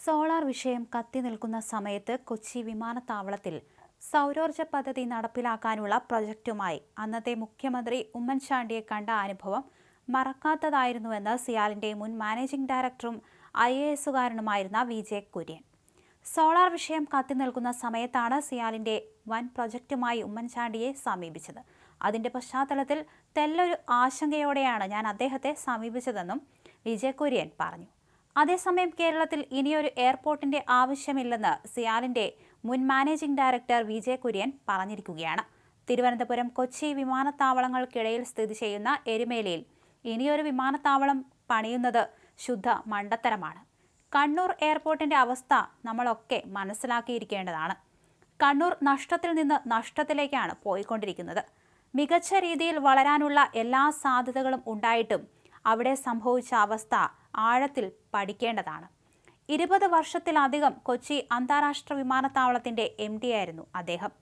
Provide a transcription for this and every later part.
Solar വിഷയം കത്തിനിൽക്കുന്ന സമയത്ത് കൊച്ചി വിമാനത്താവളത്തിൽ സൗരോർജ്ജ പദ്ധതി നടപ്പിലാക്കാനുള്ള പ്രൊജക്റ്റുമായി അന്നത്തെ മുഖ്യമന്ത്രി ഉമ്മൻചാണ്ടിയെ കണ്ട അനുഭവം മറക്കാത്തതായിരുന്നുവെന്ന് സിയാലിന്റെ മുൻ മാനേജിംഗ് ഡയറക്ടറും IAS-കാരനുമായിരുന്ന VJ കുര്യൻ. സോളാർ വിഷയം കത്തിനിൽക്കുന്ന സമയത്താണ് സിയാലിന്റെ വൻ പ്രൊജക്റ്റുമായി ഉമ്മൻചാണ്ടിയെ സമീപിച്ചത്. അതിന്റെ പശ്ചാത്തലത്തിൽ തെല്ലൊരു ആശങ്കയോടെയാണ് ഞാൻ അദ്ദേഹത്തെ സമീപിച്ചതെന്നും VJ കുര്യൻ പറഞ്ഞു. അതേസമയം കേരളത്തിൽ ഇനിയൊരു എയർപോർട്ടിന്റെ ആവശ്യമില്ലെന്ന് സിയാലിന്റെ മുൻ മാനേജിംഗ് ഡയറക്ടർ VJ കുര്യൻ പറഞ്ഞിരിക്കുകയാണ്. തിരുവനന്തപുരം കൊച്ചി വിമാനത്താവളങ്ങൾക്കിടയിൽ സ്ഥിതി ചെയ്യുന്ന എരുമേലിയിൽ ഇനിയൊരു വിമാനത്താവളം പണിയുന്നത് ശുദ്ധ മണ്ടത്തരമാണ്. കണ്ണൂർ എയർപോർട്ടിന്റെ അവസ്ഥ നമ്മളൊക്കെ മനസ്സിലാക്കിയിരിക്കേണ്ടതാണ്. കണ്ണൂർ നഷ്ടത്തിൽ നിന്ന് നഷ്ടത്തിലേക്കാണ് പോയിക്കൊണ്ടിരിക്കുന്നത്. മികച്ച രീതിയിൽ വളരാനുള്ള എല്ലാ സാധ്യതകളും ഉണ്ടായിട്ടും അവിടെ സംഭവിച്ച അവസ്ഥ ആഴത്തിൽ പഠിക്കേണ്ടതാണ്. 20 വർഷത്തിലധികം കൊച്ചി അന്താരാഷ്ട്ര വിമാനത്താവളത്തിന്റെ MD ആയിരുന്നു അദ്ദേഹം.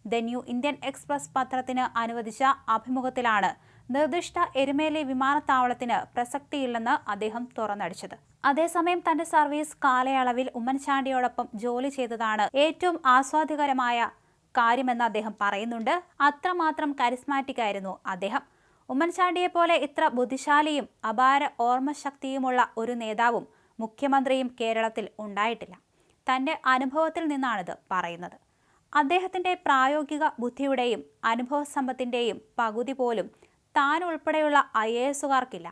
ദ ന്യൂ ഇന്ത്യൻ എക്സ്പ്രസ് പത്രത്തിന് അനുവദിച്ച അഭിമുഖത്തിലാണ് നിർദ്ദിഷ്ട എരുമേലി വിമാനത്താവളത്തിന് പ്രസക്തിയില്ലെന്ന് അദ്ദേഹം തുറന്നടിച്ചത്. അതേസമയം തന്റെ സർവീസ് കാലയളവിൽ ഉമ്മൻചാണ്ടിയോടൊപ്പം ജോലി ചെയ്തതാണ് ഏറ്റവും ആസ്വാദ്യകരമായ കാര്യമെന്ന് അദ്ദേഹം പറയുന്നുണ്ട്. അത്രമാത്രം കരിസ്മാറ്റിക് ആയിരുന്നു അദ്ദേഹം. ഉമ്മൻചാണ്ടിയെ പോലെ ഇത്ര ബുദ്ധിശാലിയും അപാര ഓർമ്മശക്തിയുമുള്ള ഒരു നേതാവും മുഖ്യമന്ത്രിയും കേരളത്തിൽ ഉണ്ടായിട്ടില്ല. തന്റെ അനുഭവത്തിൽ നിന്നാണിത് പറയുന്നത്. അദ്ദേഹത്തിന്റെ പ്രായോഗിക ബുദ്ധിയുടെയും അനുഭവസമ്പത്തിന്റെയും പകുതി പോലും താൻ ഉൾപ്പെടെയുള്ള IAS-കാർക്കില്ല.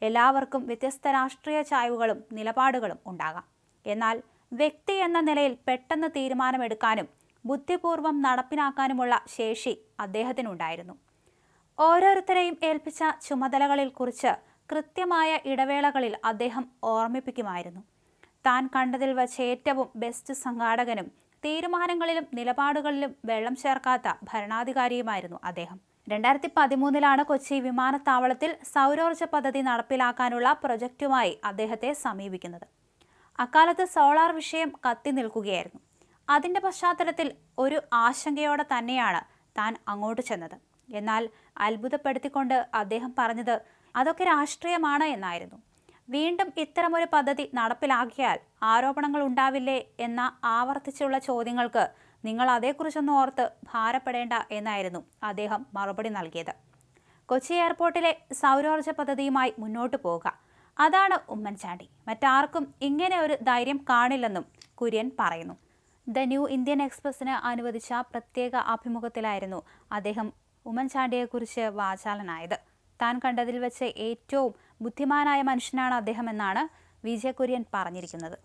എല്ലാവർക്കും വ്യത്യസ്ത രാഷ്ട്രീയ ചായ്വുകളും നിലപാടുകളും ഉണ്ടാകാം. എന്നാൽ വ്യക്തി എന്ന നിലയിൽ പെട്ടെന്ന് തീരുമാനമെടുക്കാനും ബുദ്ധിപൂർവ്വം നടപ്പിലാക്കാനുമുള്ള ശേഷി അദ്ദേഹത്തിനുണ്ടായിരുന്നു. ഓരോരുത്തരെയും ഏൽപ്പിച്ച ചുമതലകളിൽ കുറിച്ച് കൃത്യമായ ഇടവേളകളിൽ അദ്ദേഹം ഓർമ്മിപ്പിക്കുമായിരുന്നു. താൻ കണ്ടതിൽ വച്ച് ഏറ്റവും ബെസ്റ്റ് സംഘാടകനും തീരുമാനങ്ങളിലും നിലപാടുകളിലും വെള്ളം ചേർക്കാത്ത ഭരണാധികാരിയുമായിരുന്നു അദ്ദേഹം. 2013 കൊച്ചി വിമാനത്താവളത്തിൽ സൗരോർജ്ജ പദ്ധതി നടപ്പിലാക്കാനുള്ള പ്രൊജക്റ്റുമായി അദ്ദേഹത്തെ സമീപിക്കുന്നത്. അക്കാലത്ത് സോളാർ വിഷയം കത്തി നിൽക്കുകയായിരുന്നു. അതിന്റെ പശ്ചാത്തലത്തിൽ ഒരു ആശങ്കയോടെ തന്നെയാണ് താൻ അങ്ങോട്ട് ചെന്നത്. എന്നാൽ അത്ഭുതപ്പെടുത്തിക്കൊണ്ട് അദ്ദേഹം പറഞ്ഞത് അതൊക്കെ രാഷ്ട്രീയമാണ് എന്നായിരുന്നു. വീണ്ടും ഇത്തരമൊരു പദ്ധതി നടപ്പിലാക്കിയാൽ ആരോപണങ്ങൾ ഉണ്ടാവില്ലേ എന്ന ആവർത്തിച്ചുള്ള ചോദ്യങ്ങൾക്ക് നിങ്ങൾ അതേക്കുറിച്ചൊന്നും ഓർത്ത് ഭാരപ്പെടേണ്ട എന്നായിരുന്നു അദ്ദേഹം മറുപടി നൽകിയത്. കൊച്ചി എയർപോർട്ടിലെ സൗരോർജ്ജ പദ്ധതിയുമായി മുന്നോട്ട് പോവുക, അതാണ് ഉമ്മൻചാണ്ടി. മറ്റാർക്കും ഇങ്ങനെ ഒരു ധൈര്യം കാണില്ലെന്നും കുര്യൻ പറയുന്നു. ദ ന്യൂ ഇന്ത്യൻ എക്സ്പ്രസിന് അനുവദിച്ച പ്രത്യേക അഭിമുഖത്തിലായിരുന്നു അദ്ദേഹം ഉമ്മൻചാണ്ടിയെക്കുറിച്ച് വാചാലനായത്. താൻ കണ്ടതിൽ വെച്ച് ഏറ്റവും ബുദ്ധിമാനായ മനുഷ്യനാണ് അദ്ദേഹം എന്നാണ് VJ കുര്യൻ പറഞ്ഞിരിക്കുന്നത്.